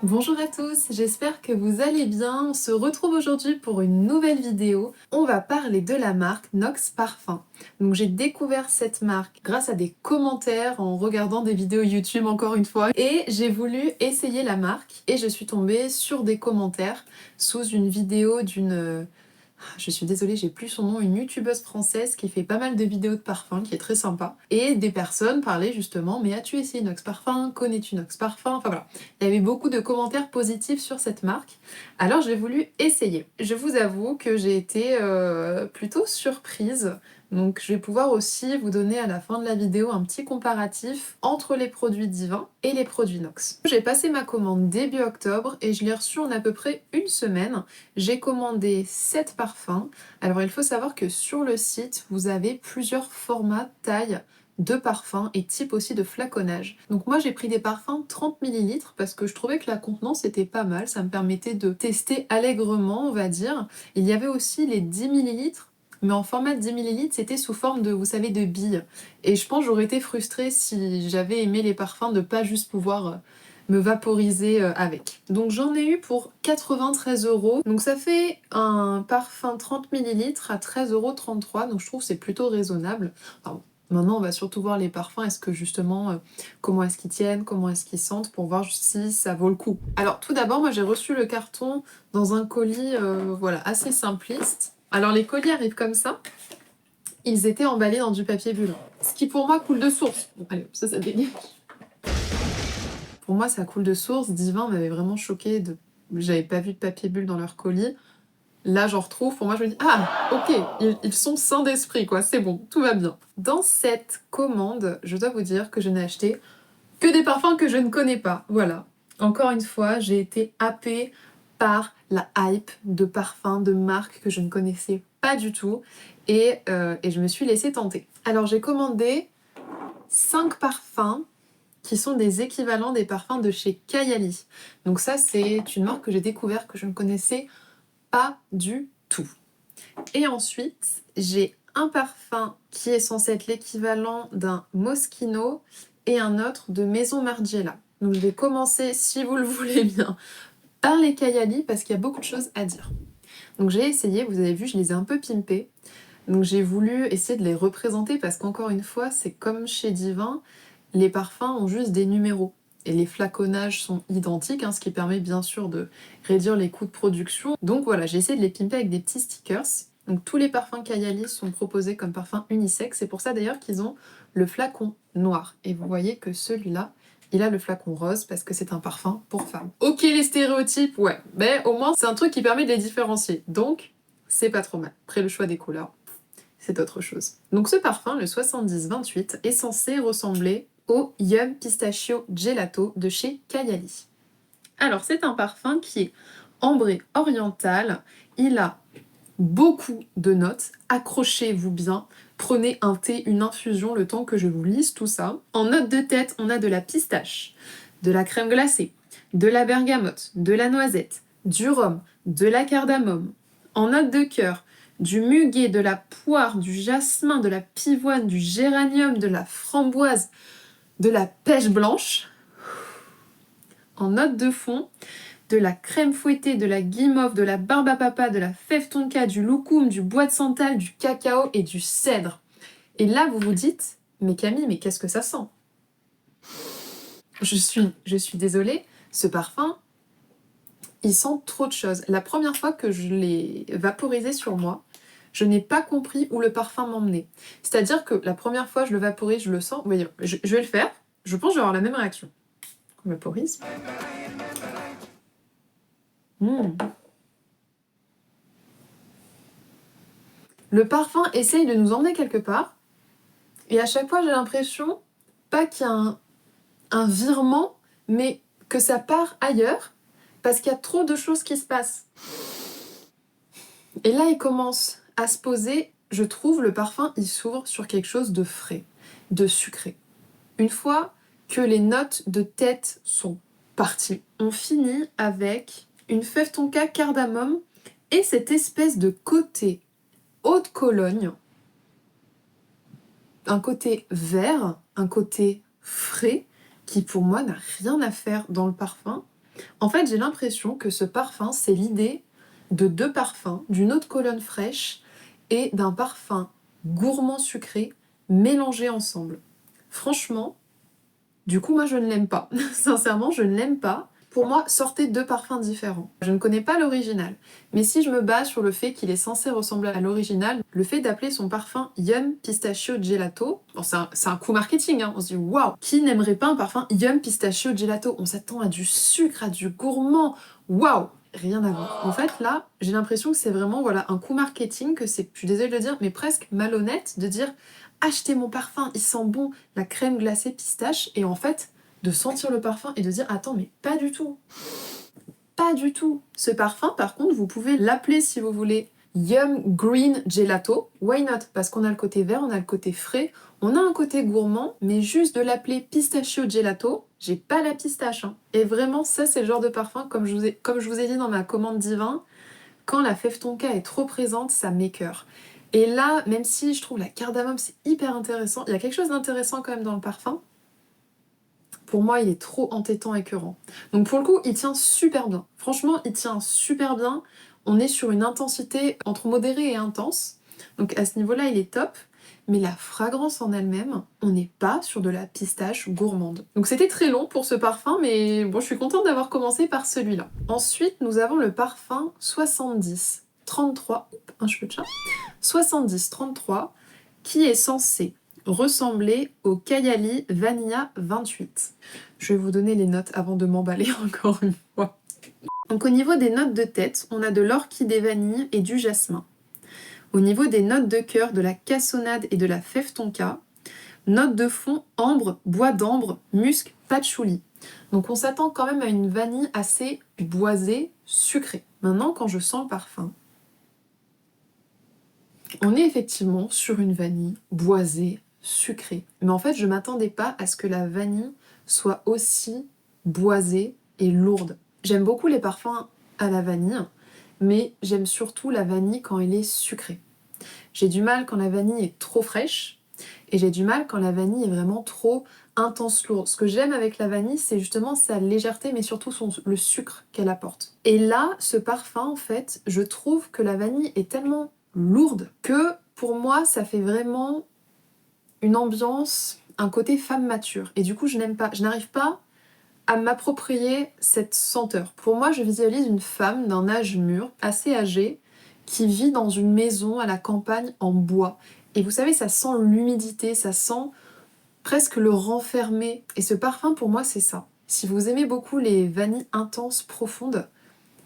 Bonjour à tous, j'espère que vous allez bien. On se retrouve aujourd'hui pour une nouvelle vidéo. On va parler de la marque Nox Parfum. Donc j'ai découvert cette marque grâce à des commentaires en regardant des vidéos YouTube encore une fois. Et j'ai voulu essayer la marque et je suis tombée sur des commentaires sous une vidéo d'une... Je suis désolée, j'ai plus son nom, une youtubeuse française qui fait pas mal de vidéos de parfum, qui est très sympa. Et des personnes parlaient justement, mais as-tu essayé Nox Parfum? Connais-tu Nox Parfum? Enfin voilà. Il y avait beaucoup de commentaires positifs sur cette marque. Alors j'ai voulu essayer. Je vous avoue que j'ai été plutôt surprise. Donc je vais pouvoir aussi vous donner à la fin de la vidéo un petit comparatif entre les produits Divin et les produits Nox. J'ai passé ma commande début octobre et je l'ai reçue en à peu près une semaine. J'ai commandé 7 parfums. Alors il faut savoir que sur le site, vous avez plusieurs formats, tailles de parfums et type aussi de flaconnage. Donc moi j'ai pris des parfums 30 ml parce que je trouvais que la contenance était pas mal, ça me permettait de tester allègrement on va dire. Il y avait aussi les 10 ml, mais en format 10 ml c'était sous forme de, vous savez, de billes. Et je pense que j'aurais été frustrée si j'avais aimé les parfums de pas juste pouvoir me vaporiser avec. Donc j'en ai eu pour 93 €. Donc ça fait un parfum 30 ml à 13,33 €, donc je trouve que c'est plutôt raisonnable. Enfin, maintenant, on va surtout voir les parfums, est-ce que justement, comment est-ce qu'ils tiennent, comment est-ce qu'ils sentent, pour voir si ça vaut le coup. Alors tout d'abord, moi j'ai reçu le carton dans un colis voilà, assez simpliste. Alors les colis arrivent comme ça, ils étaient emballés dans du papier bulle. Ce qui pour moi coule de source. Bon, allez, ça dégage. Pour moi, ça coule de source. Divin m'avait vraiment choquée. J'avais pas vu de papier bulle dans leur colis. Là, j'en retrouve. Pour moi, je me dis, ah, ok, ils sont sains d'esprit, quoi. C'est bon, tout va bien. Dans cette commande, je dois vous dire que je n'ai acheté que des parfums que je ne connais pas. Voilà. Encore une fois, j'ai été happée par la hype de parfums, de marques que je ne connaissais pas du tout. Et je me suis laissée tenter. Alors, j'ai commandé 5 parfums qui sont des équivalents des parfums de chez Kayali. Donc ça, c'est une marque que j'ai découvert, que je ne connaissais pas du tout. Et ensuite, j'ai un parfum qui est censé être l'équivalent d'un Moschino et un autre de Maison Margiela. Donc je vais commencer, si vous le voulez bien, par les Kayali parce qu'il y a beaucoup de choses à dire. Donc j'ai essayé, vous avez vu, je les ai un peu pimpés. Donc j'ai voulu essayer de les représenter parce qu'encore une fois, c'est comme chez Divin, les parfums ont juste des numéros. Et les flaconnages sont identiques, ce qui permet bien sûr de réduire les coûts de production. Donc voilà, j'ai essayé de les pimper avec des petits stickers. Donc tous les parfums Kayali sont proposés comme parfums unisex. C'est pour ça d'ailleurs qu'ils ont le flacon noir. Et vous voyez que celui-là, il a le flacon rose parce que c'est un parfum pour femmes. Ok, les stéréotypes, ouais. Mais au moins, c'est un truc qui permet de les différencier. Donc, c'est pas trop mal. Après, le choix des couleurs, c'est autre chose. Donc ce parfum, le 70-28, est censé ressembler au Yum Pistachio Gelato de chez Kayali. Alors c'est un parfum qui est ambré oriental, il a beaucoup de notes, accrochez-vous bien, prenez un thé, une infusion le temps que je vous lise tout ça. En note de tête, on a de la pistache, de la crème glacée, de la bergamote, de la noisette, du rhum, de la cardamome. En note de cœur, du muguet, de la poire, du jasmin, de la pivoine, du géranium, de la framboise, de la pêche blanche. En note de fond, de la crème fouettée, de la guimauve, de la barbe à papa, de la fève tonka, du loukoum, du bois de santal, du cacao et du cèdre. Et là, vous vous dites, mais Camille, mais qu'est-ce que ça sent? Je suis désolée, ce parfum, il sent trop de choses. La première fois que je l'ai vaporisé sur moi, je n'ai pas compris où le parfum m'emmenait. C'est-à-dire que la première fois, je le vaporise, je le sens. Vous voyez, je vais le faire. Je pense que je vais avoir la même réaction. On vaporise. Le parfum essaye de nous emmener quelque part. Et à chaque fois, j'ai l'impression, pas qu'il y a un virement, mais que ça part ailleurs, parce qu'il y a trop de choses qui se passent. Et là, il commence à se poser, je trouve, le parfum, il s'ouvre sur quelque chose de frais, de sucré. Une fois que les notes de tête sont parties, on finit avec une fève tonka cardamome et cette espèce de côté haut de Cologne, un côté vert, un côté frais, qui pour moi n'a rien à faire dans le parfum. En fait, j'ai l'impression que ce parfum, c'est l'idée de deux parfums, d'une eau de Cologne fraîche et d'un parfum gourmand sucré mélangés ensemble. Franchement, du coup, moi, je ne l'aime pas. Sincèrement, je ne l'aime pas. Pour moi, sortez deux parfums différents. Je ne connais pas l'original, mais si je me base sur le fait qu'il est censé ressembler à l'original, le fait d'appeler son parfum Yum Pistachio Gelato, bon, c'est un coup marketing, hein. On se dit waouh, qui n'aimerait pas un parfum Yum Pistachio Gelato? On s'attend à du sucre, à du gourmand, waouh! Rien à voir. En fait, là, j'ai l'impression que c'est vraiment voilà, un coup marketing, que c'est, je suis désolée de le dire, mais presque malhonnête de dire achetez mon parfum, il sent bon, la crème glacée pistache, et en fait, de sentir le parfum et de dire attends mais pas du tout. Pas du tout. Ce parfum par contre vous pouvez l'appeler si vous voulez Yum Green Gelato. Why not? Parce qu'on a le côté vert, on a le côté frais, on a un côté gourmand, mais juste de l'appeler Pistachio Gelato, j'ai pas la pistache. Hein. Et vraiment ça c'est le genre de parfum comme je vous ai dit dans ma commande divin, quand la fève tonka est trop présente ça m'écœure. Et là, même si je trouve la cardamome c'est hyper intéressant, il y a quelque chose d'intéressant quand même dans le parfum. Pour moi, il est trop entêtant et écœurant. Donc pour le coup, il tient super bien. Franchement, il tient super bien. On est sur une intensité entre modérée et intense. Donc à ce niveau-là, il est top. Mais la fragrance en elle-même, on n'est pas sur de la pistache gourmande. Donc c'était très long pour ce parfum, mais bon, je suis contente d'avoir commencé par celui-là. Ensuite, nous avons le parfum 70-33, un cheveu de chat, 70-33, qui est censé ressembler au Kayali Vanilla 28. Je vais vous donner les notes avant de m'emballer encore une fois. Donc au niveau des notes de tête, on a de l'orchidée vanille et du jasmin. Au niveau des notes de cœur, de la cassonade et de la fève tonka. Notes de fond, ambre, bois d'ambre, musc, patchouli. Donc on s'attend quand même à une vanille assez boisée, sucrée. Maintenant, quand je sens le parfum, on est effectivement sur une vanille boisée, sucrée. Mais en fait, je m'attendais pas à ce que la vanille soit aussi boisée et lourde. J'aime beaucoup les parfums à la vanille, mais j'aime surtout la vanille quand elle est sucrée. J'ai du mal quand la vanille est trop fraîche, et j'ai du mal quand la vanille est vraiment trop intense, lourde. Ce que j'aime avec la vanille, c'est justement sa légèreté, mais surtout le sucre qu'elle apporte. Et là, ce parfum, en fait, je trouve que la vanille est tellement lourde que, pour moi, ça fait vraiment une ambiance, un côté femme mature. Et du coup, je n'arrive pas à m'approprier cette senteur. Pour moi, je visualise une femme d'un âge mûr, assez âgée, qui vit dans une maison à la campagne en bois. Et vous savez, ça sent l'humidité, ça sent presque le renfermer. Et ce parfum, pour moi, c'est ça. Si vous aimez beaucoup les vanilles intenses, profondes,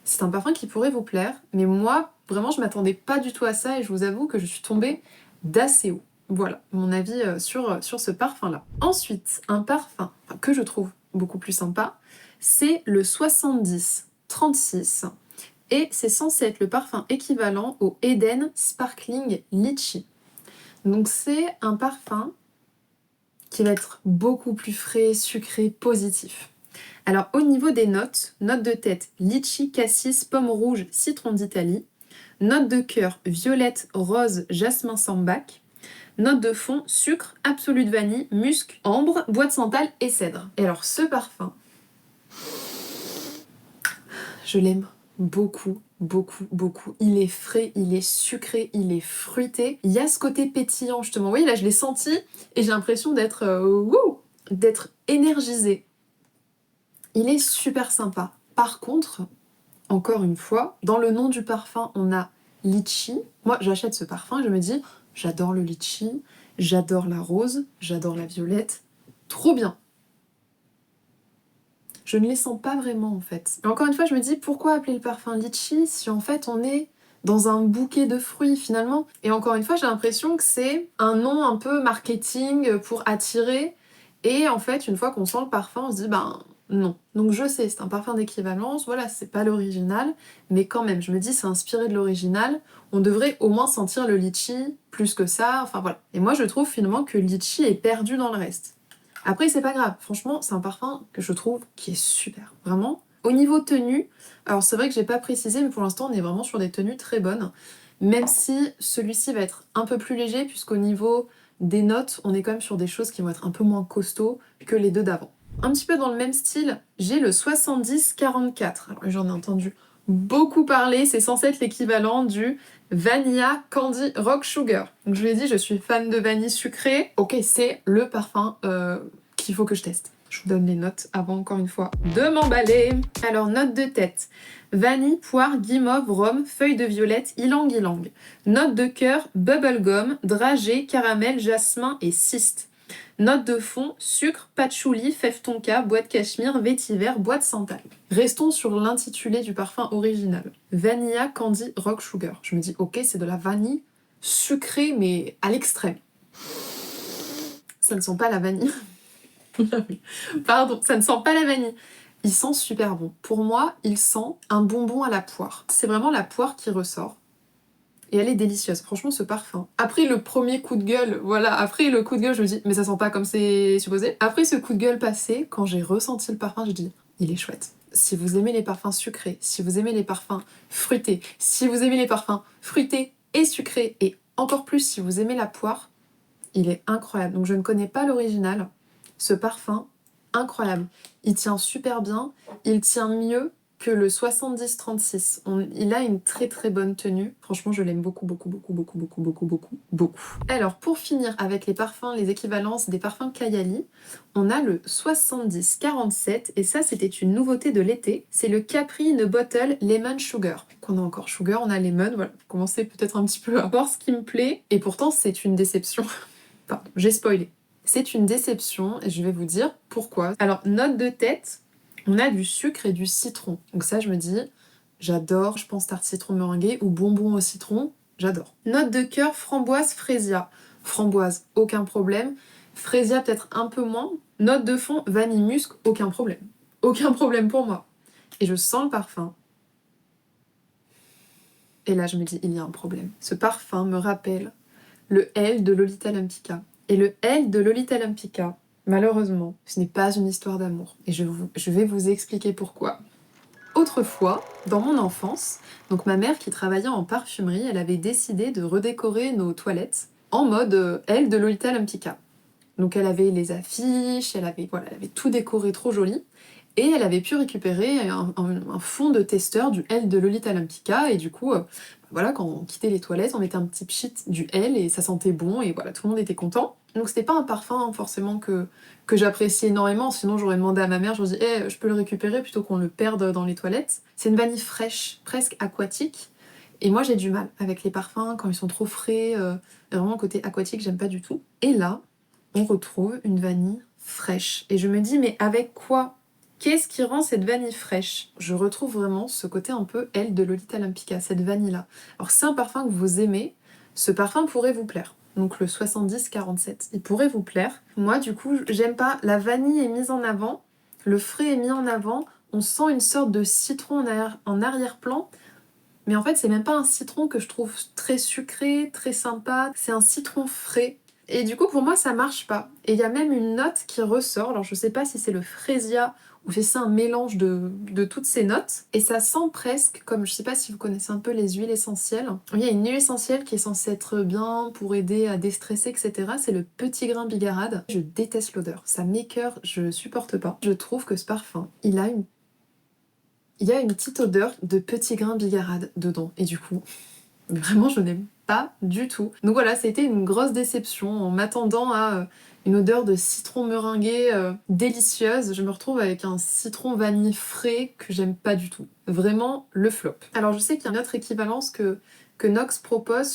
c'est un parfum qui pourrait vous plaire. Mais moi, vraiment, je m'attendais pas du tout à ça et je vous avoue que je suis tombée d'assez haut. Voilà, mon avis sur ce parfum-là. Ensuite, un parfum que je trouve beaucoup plus sympa, c'est le 70-36. Et c'est censé être le parfum équivalent au Eden Sparkling Litchi. Donc c'est un parfum qui va être beaucoup plus frais, sucré, positif. Alors au niveau des notes, note de tête, litchi, cassis, pomme rouge, citron d'Italie. Note de cœur, violette, rose, jasmin sambac. Note de fond, sucre, absolu de vanille, musc, ambre, bois de santal et cèdre. Et alors ce parfum, je l'aime beaucoup, beaucoup, beaucoup. Il est frais, il est sucré, il est fruité. Il y a ce côté pétillant justement. Vous voyez là je l'ai senti et j'ai l'impression d'être énergisée. Il est super sympa. Par contre, encore une fois, dans le nom du parfum, on a litchi. Moi, j'achète ce parfum et je me dis, j'adore le litchi, j'adore la rose, j'adore la violette. Trop bien. Je ne les sens pas vraiment en fait. Et encore une fois, je me dis, pourquoi appeler le parfum litchi si en fait on est dans un bouquet de fruits finalement? Et encore une fois, j'ai l'impression que c'est un nom un peu marketing pour attirer. Et en fait, une fois qu'on sent le parfum, on se dit, ben non. Donc je sais, c'est un parfum d'équivalence, voilà, c'est pas l'original, mais quand même, je me dis, c'est inspiré de l'original, on devrait au moins sentir le litchi plus que ça, enfin voilà. Et moi, je trouve finalement que le litchi est perdu dans le reste. Après, c'est pas grave, franchement, c'est un parfum que je trouve qui est super, vraiment. Au niveau tenue, alors c'est vrai que j'ai pas précisé, mais pour l'instant, on est vraiment sur des tenues très bonnes, même si celui-ci va être un peu plus léger, puisqu'au niveau des notes, on est quand même sur des choses qui vont être un peu moins costauds que les deux d'avant. Un petit peu dans le même style, j'ai le 70-44. Alors j'en ai entendu beaucoup parler, c'est censé être l'équivalent du Vanilla Candy Rock Sugar. Donc je vous l'ai dit, je suis fan de vanille sucrée. Ok, c'est le parfum qu'il faut que je teste. Je vous donne les notes avant, encore une fois, de m'emballer. Alors, note de tête. Vanille, poire, guimauve, rhum, feuille de violette, ylang-ylang. Note de cœur, bubblegum, dragée, caramel, jasmin et cyste. Note de fond, sucre, patchouli, fève tonka, bois de cachemire, vétiver, bois de santal. Restons sur l'intitulé du parfum original. Vanilla Candy Rock Sugar. Je me dis, ok, c'est de la vanille sucrée, mais à l'extrême. Ça ne sent pas la vanille. Pardon, ça ne sent pas la vanille. Il sent super bon. Pour moi, il sent un bonbon à la poire. C'est vraiment la poire qui ressort. Et elle est délicieuse, franchement, ce parfum. Après le premier coup de gueule, voilà, après le coup de gueule, je me dis, mais ça sent pas comme c'est supposé. Après ce coup de gueule passé, quand j'ai ressenti le parfum, je dis, il est chouette. Si vous aimez les parfums sucrés, si vous aimez les parfums fruités, si vous aimez les parfums fruités et sucrés, et encore plus si vous aimez la poire, il est incroyable. Donc je ne connais pas l'original. Ce parfum, incroyable. Il tient super bien, il tient mieux que le 70-36. Il a une très très bonne tenue. Franchement, je l'aime beaucoup, beaucoup, beaucoup, beaucoup, beaucoup, beaucoup, beaucoup, beaucoup. Alors, pour finir avec les parfums, les équivalences des parfums Kayali, on a le 70-47, et ça, c'était une nouveauté de l'été. C'est le Capri in a Bottle Lemon Sugar. Qu'on a encore sugar, on a lemon, voilà. Vous commencez peut-être un petit peu à voir ce qui me plaît, et pourtant, c'est une déception. Pardon, j'ai spoilé. C'est une déception, et je vais vous dire pourquoi. Alors, note de tête, on a du sucre et du citron. Donc ça, je me dis, j'adore, je pense tarte citron meringuée ou bonbon au citron, j'adore. Note de cœur, framboise, frésia. Framboise, aucun problème. Frésia, peut-être un peu moins. Note de fond, vanille musc, aucun problème. Aucun problème pour moi. Et je sens le parfum. Et là, je me dis, il y a un problème. Ce parfum me rappelle le L de Lolita Lempicka. Et le L de Lolita Lempicka, malheureusement, ce n'est pas une histoire d'amour. Et je vais vous expliquer pourquoi. Autrefois, dans mon enfance, donc ma mère qui travaillait en parfumerie, elle avait décidé de redécorer nos toilettes en mode L de Lolita Lempicka. Donc elle avait les affiches, elle avait tout décoré trop joli. Et elle avait pu récupérer un fond de testeur du L de Lolita Lempicka, et du coup, voilà, quand on quittait les toilettes, on mettait un petit pchit du L et ça sentait bon, et voilà, tout le monde était content. Donc c'était pas un parfum forcément que j'appréciais énormément, sinon j'aurais demandé à ma mère, je me dis, je peux le récupérer plutôt qu'on le perde dans les toilettes. C'est une vanille fraîche, presque aquatique, et moi j'ai du mal avec les parfums quand ils sont trop frais, vraiment côté aquatique, j'aime pas du tout. Et là, on retrouve une vanille fraîche, et je me dis, mais avec quoi? Qu'est-ce qui rend cette vanille fraîche? Je retrouve vraiment ce côté un peu L de Lolita Lempicka, cette vanille-là. Alors c'est un parfum que vous aimez, ce parfum pourrait vous plaire. Donc le 70-47, il pourrait vous plaire. Moi du coup, j'aime pas, la vanille est mise en avant, le frais est mis en avant, on sent une sorte de citron en arrière-plan, mais en fait c'est même pas un citron que je trouve très sucré, très sympa, c'est un citron frais. Et du coup pour moi ça marche pas. Et il y a même une note qui ressort, alors je sais pas si c'est le frésia ou si c'est un mélange de toutes ces notes, et ça sent presque comme, je sais pas si vous connaissez un peu les huiles essentielles. Il y a une huile essentielle qui est censée être bien pour aider à déstresser, etc. C'est le petit grain bigarade. Je déteste l'odeur, ça m'écœure, je supporte pas. Je trouve que ce parfum, il y a une petite odeur de petit grain bigarade dedans, et du coup, vraiment je n'aime pas du tout. Donc voilà, c'était une grosse déception. En m'attendant à une odeur de citron meringué délicieuse, je me retrouve avec un citron vanille frais que j'aime pas du tout. Vraiment le flop. Alors je sais qu'il y a une autre équivalence que Nox propose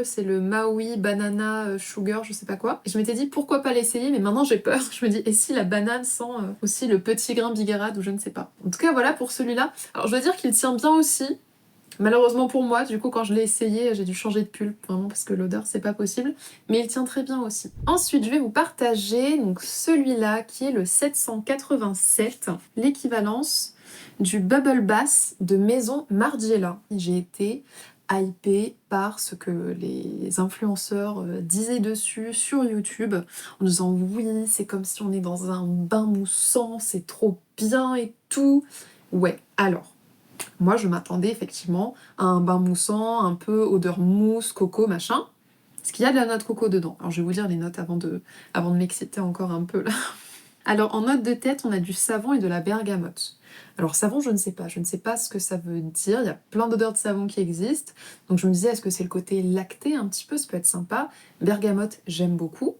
c'est le Maui Banana Sugar, je sais pas quoi. Et je m'étais dit pourquoi pas l'essayer, mais maintenant j'ai peur. Je me dis, et si la banane sent aussi le petit grain bigarade ou je ne sais pas. En tout cas voilà pour celui-là. Alors je dois dire qu'il tient bien aussi. Malheureusement pour moi, du coup quand je l'ai essayé, j'ai dû changer de pull, vraiment parce que l'odeur c'est pas possible, mais il tient très bien aussi. Ensuite je vais vous partager donc celui-là qui est le 787, l'équivalence du Bubble Bath de Maison Margiela. J'ai été hypée par ce que les influenceurs disaient dessus sur YouTube, en disant oui c'est comme si on est dans un bain moussant, c'est trop bien et tout. Ouais, alors moi, je m'attendais effectivement à un bain moussant, un peu odeur mousse, coco, machin. Parce qu'il y a de la note coco dedans. Alors, je vais vous dire les notes avant de m'exciter encore un peu, là. Alors en note de tête, on a du savon et de la bergamote. Alors savon, je ne sais pas ce que ça veut dire, il y a plein d'odeurs de savon qui existent, donc je me disais est-ce que c'est le côté lacté un petit peu, ça peut être sympa. Bergamote, j'aime beaucoup.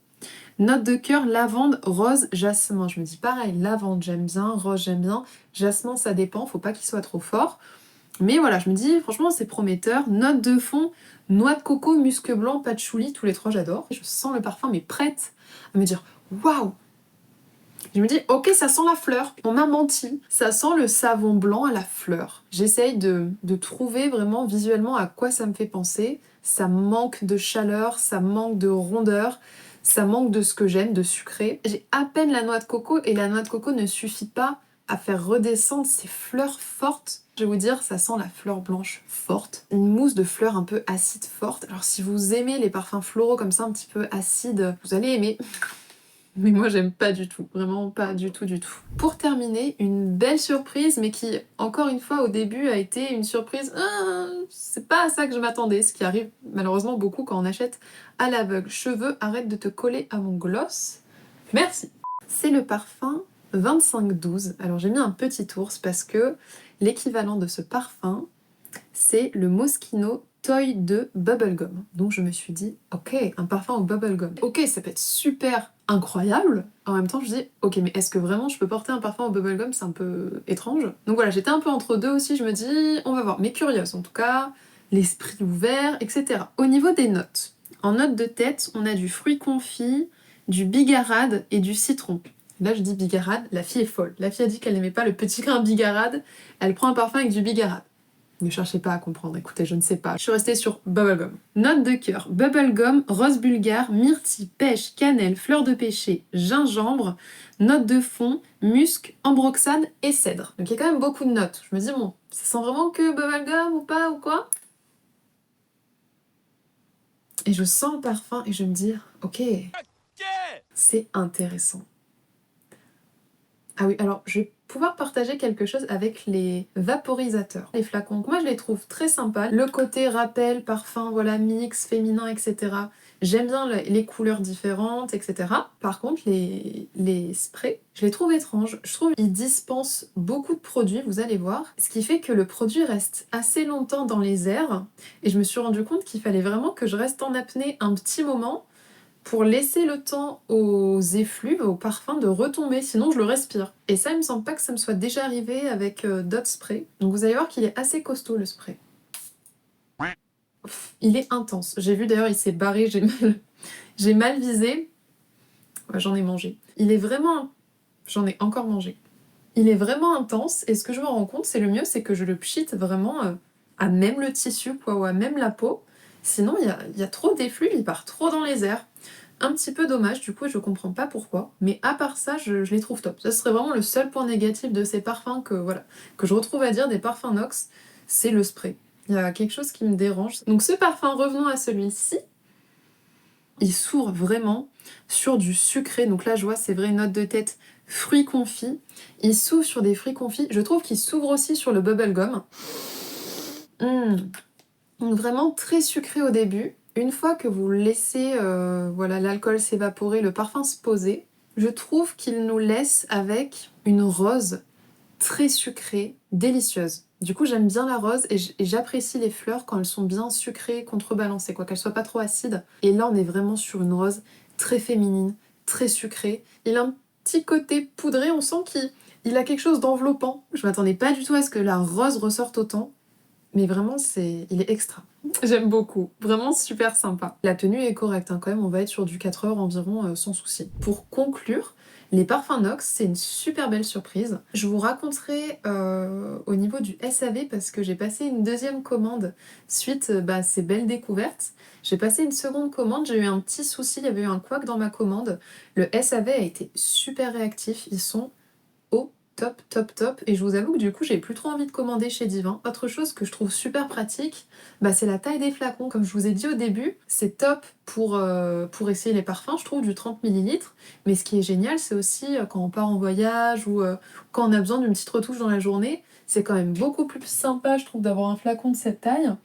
Note de cœur, lavande, rose, jasmin. Je me dis pareil, lavande j'aime bien, rose j'aime bien, jasmin ça dépend, faut pas qu'il soit trop fort. Mais voilà, je me dis franchement c'est prometteur. Note de fond, noix de coco, musc blanc, patchouli, tous les trois j'adore. Je sens le parfum mais prête à me dire waouh. Je me dis ok ça sent la fleur, on m'a menti, ça sent le savon blanc à la fleur. J'essaye de trouver vraiment visuellement à quoi ça me fait penser. Ça manque de chaleur, ça manque de rondeur. Ça manque de ce que j'aime, de sucré. J'ai à peine la noix de coco et la noix de coco ne suffit pas à faire redescendre ces fleurs fortes. Je vais vous dire, ça sent la fleur blanche forte. Une mousse de fleurs un peu acide forte. Alors si vous aimez les parfums floraux comme ça un petit peu acides, vous allez aimer. Mais moi j'aime pas du tout, vraiment pas du tout du tout. Pour terminer, une belle surprise, mais qui, encore une fois, au début a été une surprise, c'est pas à ça que je m'attendais, ce qui arrive malheureusement beaucoup quand on achète à l'aveugle. Cheveux, arrête de te coller à mon gloss. Merci. C'est le parfum 2512. Alors j'ai mis un petit ours parce que l'équivalent de ce parfum, c'est le Moschino Toy de Bubblegum. Donc je me suis dit, ok, un parfum au bubblegum. Ok, ça peut être super incroyable. En même temps, je dis, ok, mais est-ce que vraiment je peux porter un parfum au bubblegum? C'est un peu étrange. Donc voilà, j'étais un peu entre deux aussi, je me dis, on va voir. Mais curieuse en tout cas, l'esprit ouvert, etc. Au niveau des notes, en note de tête, on a du fruit confit, du bigarade et du citron. Là, je dis bigarade, la fille est folle. La fille a dit qu'elle n'aimait pas le petit grain bigarade, elle prend un parfum avec du bigarade. Ne cherchez pas à comprendre, écoutez, je ne sais pas. Je suis restée sur bubblegum. Note de cœur, bubblegum, rose bulgare, myrtille, pêche, cannelle, fleur de pêcher, gingembre. Note de fond, musc, ambroxane et cèdre. Donc il y a quand même beaucoup de notes. Je me dis, bon, ça sent vraiment que bubblegum ou pas ou quoi? Et je sens le parfum et je me dis, ok, c'est intéressant. Ah oui, alors je vais pouvoir partager quelque chose avec les vaporisateurs. Les flacons, moi je les trouve très sympas. Le côté rappel, parfum, voilà, mix, féminin, etc. J'aime bien les couleurs différentes, etc. Par contre, les sprays, je les trouve étranges. Je trouve qu'ils dispensent beaucoup de produits, vous allez voir. Ce qui fait que le produit reste assez longtemps dans les airs. Et je me suis rendu compte qu'il fallait vraiment que je reste en apnée un petit moment pour laisser le temps aux effluves, aux parfums de retomber, sinon je le respire. Et ça, il me semble pas que ça me soit déjà arrivé avec d'autres sprays. Donc vous allez voir qu'il est assez costaud le spray. Il est intense. J'ai vu d'ailleurs, il s'est barré, j'ai mal visé. Ouais, j'en ai mangé. Il est vraiment... J'en ai encore mangé. Il est vraiment intense et ce que je me rends compte, c'est le mieux, c'est que je le pchite vraiment à même le tissu, quoi, ou à même la peau. Sinon, il y a trop d'effluves, il part trop dans les airs. Un petit peu dommage, du coup, je comprends pas pourquoi. Mais à part ça, je les trouve top. Ça serait vraiment le seul point négatif de ces parfums que, voilà, que je retrouve à dire des parfums Nox, c'est le spray. Il y a quelque chose qui me dérange. Donc ce parfum, revenons à celui-ci. Il s'ouvre vraiment sur du sucré. Donc là, je vois, c'est vrai, note de tête, fruits confits. Il s'ouvre sur des fruits confits. Je trouve qu'il s'ouvre aussi sur le bubblegum. Donc vraiment très sucré au début. Une fois que vous laissez voilà, l'alcool s'évaporer, le parfum se poser, je trouve qu'il nous laisse avec une rose très sucrée, délicieuse. Du coup, j'aime bien la rose et j'apprécie les fleurs quand elles sont bien sucrées, contrebalancées, quoi, qu'elles soient pas trop acides. Et là, on est vraiment sur une rose très féminine, très sucrée. Il a un petit côté poudré, on sent qu'il a quelque chose d'enveloppant. Je m'attendais pas du tout à ce que la rose ressorte autant. Mais vraiment, il est extra. J'aime beaucoup. Vraiment super sympa. La tenue est correcte, hein, quand même. On va être sur du 4 heures environ, sans souci. Pour conclure, les parfums Nox, c'est une super belle surprise. Je vous raconterai au niveau du SAV parce que j'ai passé une deuxième commande suite à ces belles découvertes. J'ai passé une seconde commande, j'ai eu un petit souci, il y avait eu un couac dans ma commande. Le SAV a été super réactif. Ils sont au top, top, top. Et je vous avoue que du coup, j'ai plus trop envie de commander chez Divin. Autre chose que je trouve super pratique, c'est la taille des flacons. Comme je vous ai dit au début, c'est top pour essayer les parfums, je trouve, du 30 ml. Mais ce qui est génial, c'est aussi quand on part en voyage ou quand on a besoin d'une petite retouche dans la journée, c'est quand même beaucoup plus sympa, je trouve, d'avoir un flacon de cette taille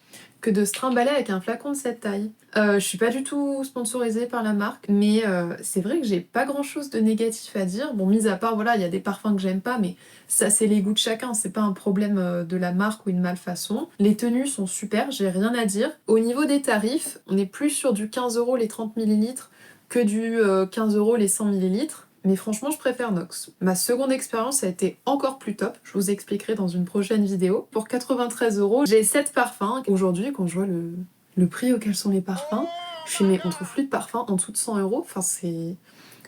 que de se trimballer avec un flacon de cette taille. Je suis pas du tout sponsorisée par la marque, mais c'est vrai que j'ai pas grand-chose de négatif à dire. Bon, mis à part, voilà, il y a des parfums que j'aime pas, mais ça, c'est les goûts de chacun, c'est pas un problème de la marque ou une malfaçon. Les tenues sont super, j'ai rien à dire. Au niveau des tarifs, on est plus sur du 15 € les 30 millilitres que du 15 € les 100 millilitres. Mais franchement, je préfère Nox. Ma seconde expérience a été encore plus top. Je vous expliquerai dans une prochaine vidéo. Pour 93 €, j'ai 7 parfums. Aujourd'hui, quand je vois le prix auquel sont les parfums, je suis mais on trouve plus de parfums en dessous de 100 €. Enfin, c'est...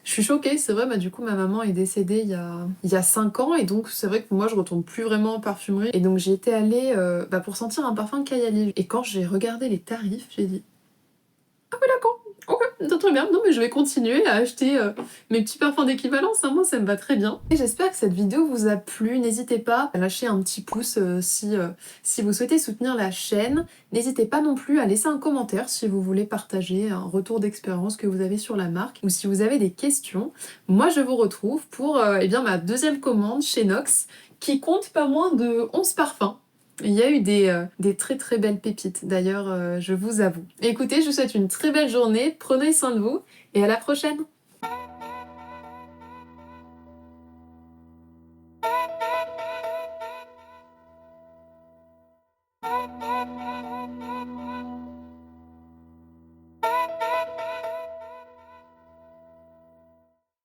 Je suis choquée, c'est vrai, bah du coup ma maman est décédée il y a 5 ans et donc c'est vrai que moi je retourne plus vraiment en parfumerie et donc j'ai été allée pour sentir un parfum de Kayali. Et quand j'ai regardé les tarifs, j'ai dit ah oui d'accord, ok, c'est très bien, non mais je vais continuer à acheter mes petits parfums d'équivalence, hein, moi ça me va très bien. Et j'espère que cette vidéo vous a plu, n'hésitez pas à lâcher un petit pouce si vous souhaitez soutenir la chaîne. N'hésitez pas non plus à laisser un commentaire si vous voulez partager un retour d'expérience que vous avez sur la marque ou si vous avez des questions. Moi je vous retrouve pour eh bien, ma deuxième commande chez Nox qui compte pas moins de 11 parfums. Il y a eu des très très belles pépites, d'ailleurs, je vous avoue. Écoutez, je vous souhaite une très belle journée, prenez soin de vous, et à la prochaine!